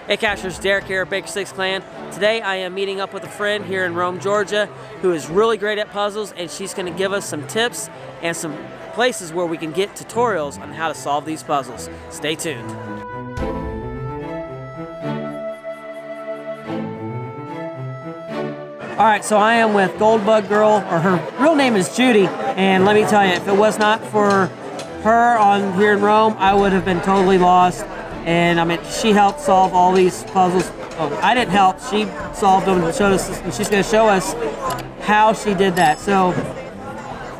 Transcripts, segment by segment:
Hey Cachers, Derek here at Baker 6 Clan. Today I am meeting up with a friend here in Rome, Georgia who is really great at puzzles, and she's going to give us some tips and some places where we can get tutorials on how to solve these puzzles. Stay tuned. Alright, so I am with Goldbug Girl, or her real name is Judy, and let me tell you, if it was not for her on here in Rome, I would have been totally lost. And I mean, she helped solve all these puzzles. Oh, I didn't help, she solved them and showed us, and she's going to show us how she did that. So,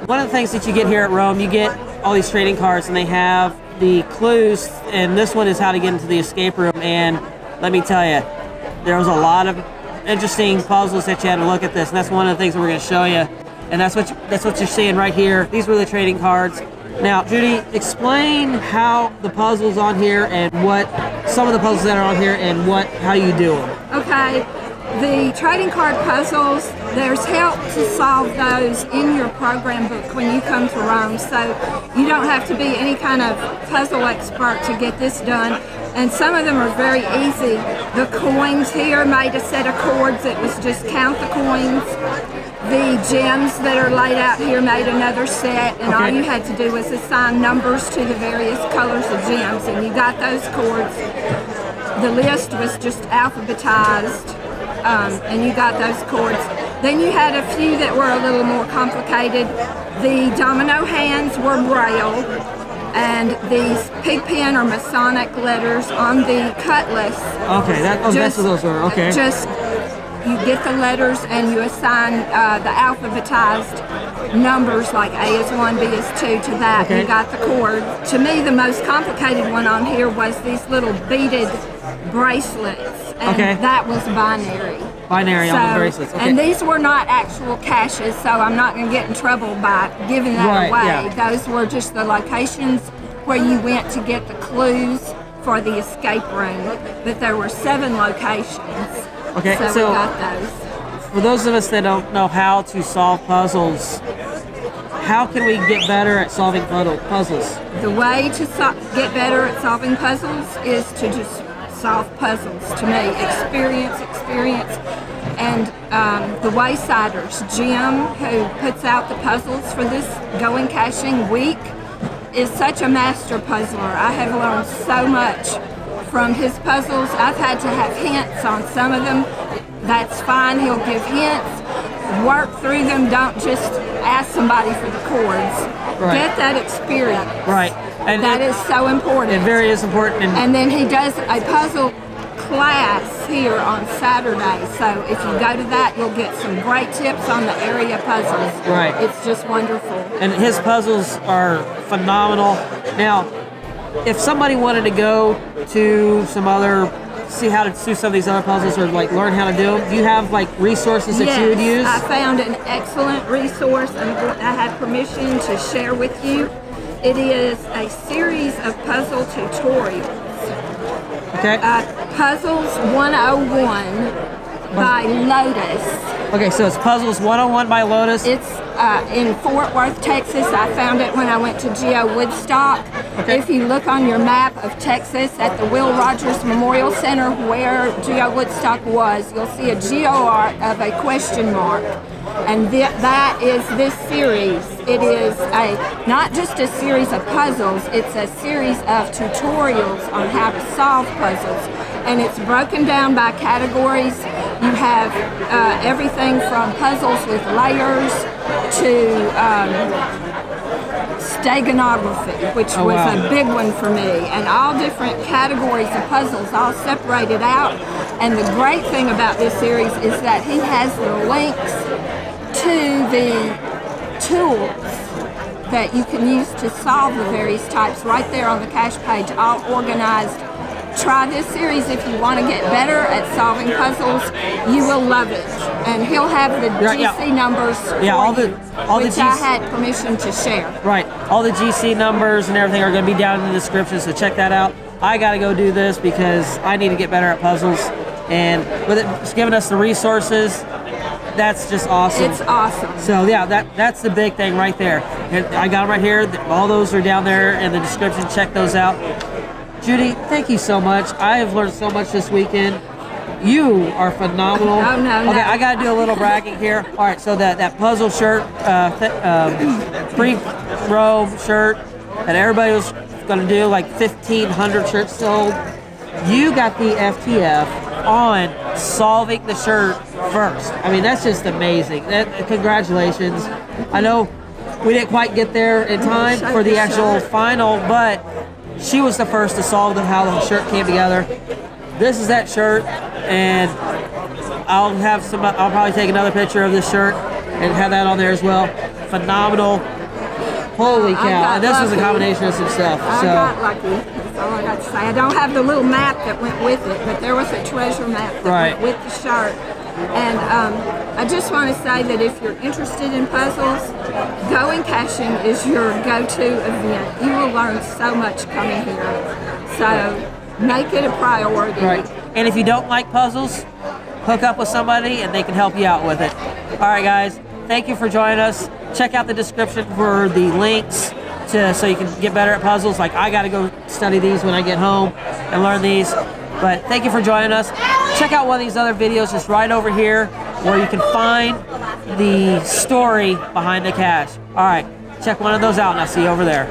one of the things that you get here at Rome, you get all these trading cards, and they have the clues, and this one is how to get into the escape room. And let me tell you, there was a lot of interesting puzzles that you had to look at this, and that's one of the things that we're going to show you. And that's what you're seeing right here. These were the trading cards. Now, Judy, explain how the puzzles on here and what some of the puzzles that are on here and how you do them. Okay, the trading card puzzles, there's help to solve those in your program book when you come to Rome, so you don't have to be any kind of puzzle expert to get this done. And some of them are very easy. The coins here made a set of chords. It was just count the coins. The gems that are laid out here made another set, and all you had to do was assign numbers to the various colors of gems, and you got those chords. The list was just alphabetized, and you got those chords. Then you had a few that were a little more complicated. The domino hands were Braille, and these pig pen or Masonic letters on the cutlass. Okay, that's what those are. Okay. You get the letters and you assign the alphabetized numbers, like A is 1, B is 2 to that. Okay. You got the chord. To me, the most complicated one on here was these little beaded bracelets, and that was binary. Binary on the bracelets. Okay. And these were not actual caches, so I'm not going to get in trouble by giving that away. Yeah. Those were just the locations where you went to get the clues for the escape room, but there were 7 locations. Okay, so we got those. For those of us that don't know how to solve puzzles, how can we get better at solving puzzles? The way to get better at solving puzzles is to just solve puzzles. To me, experience, and the Waysiders, Jim, who puts out the puzzles for this Going Caching week, is such a master puzzler. I have learned so much from his puzzles. I've had to have hints on some of them. That's fine, he'll give hints. Work through them, don't just ask somebody for the chords. Right. Get that experience. Right. And that is so important. It very is important. And then he does a puzzle class here on Saturday. So if you go to that, you'll get some great tips on the area puzzles. Right. It's just wonderful. And his puzzles are phenomenal. Now, if somebody wanted to go to see how to do some of these other puzzles or like learn how to do them, do you have like resources that you would use? I found an excellent resource I have permission to share with you. It is a series of puzzle tutorials. Okay. Puzzles 101 by Lotus. Okay, so it's Puzzles 101 by Lotus. It's in Fort Worth, Texas. I found it when I went to Geo Woodstock. Okay. If you look on your map of Texas at the Will Rogers Memorial Center where Geo Woodstock was, you'll see a geo art of a question mark. And that is this series. It is not just a series of puzzles, it's a series of tutorials on how to solve puzzles. And it's broken down by categories. You have everything from puzzles with layers to steganography, which was a big one for me, and all different categories of puzzles all separated out. And the great thing about this series is that he has the links to the tools that you can use to solve the various types right there on the cache page, all organized. Try this series if you want to get better at solving puzzles. You will love it. And he'll have the GC numbers for which I had permission to share. Right. All the GC numbers and everything are going to be down in the description, so check that out. I got to go do this because I need to get better at puzzles. And with it giving us the resources, that's just awesome. It's awesome. So yeah, that's the big thing right there. I got them right here. All those are down there in the description. Check those out. Judy, thank you so much. I have learned so much this weekend. You are phenomenal. Oh, no, okay, no. I gotta do a little bragging here. All right, so that puzzle shirt, pre-robe shirt that everybody was gonna do, like 1,500 shirts sold. You got the FTF on solving the shirt first. I mean, that's just amazing. Congratulations. I know we didn't quite get there in time for the actual final, but she was the first to solve how the shirt came together. This is that shirt, and I'll probably take another picture of this shirt and have that on there as well. Phenomenal. Holy cow. And this was a combination of some stuff. I got lucky. That's all I got to say. I don't have the little map that went with it, but there was a treasure map that went with the shirt. And I just want to say that if you're interested in puzzles, going caching is your go-to event. You will learn so much coming here. So make it a priority. Right. And if you don't like puzzles, hook up with somebody and they can help you out with it. All right, guys. Thank you for joining us. Check out the description for the links so you can get better at puzzles. Like, I got to go study these when I get home and learn these. But thank you for joining us. Check out one of these other videos just right over here where you can find the story behind the cache. All right, check one of those out and I'll see you over there.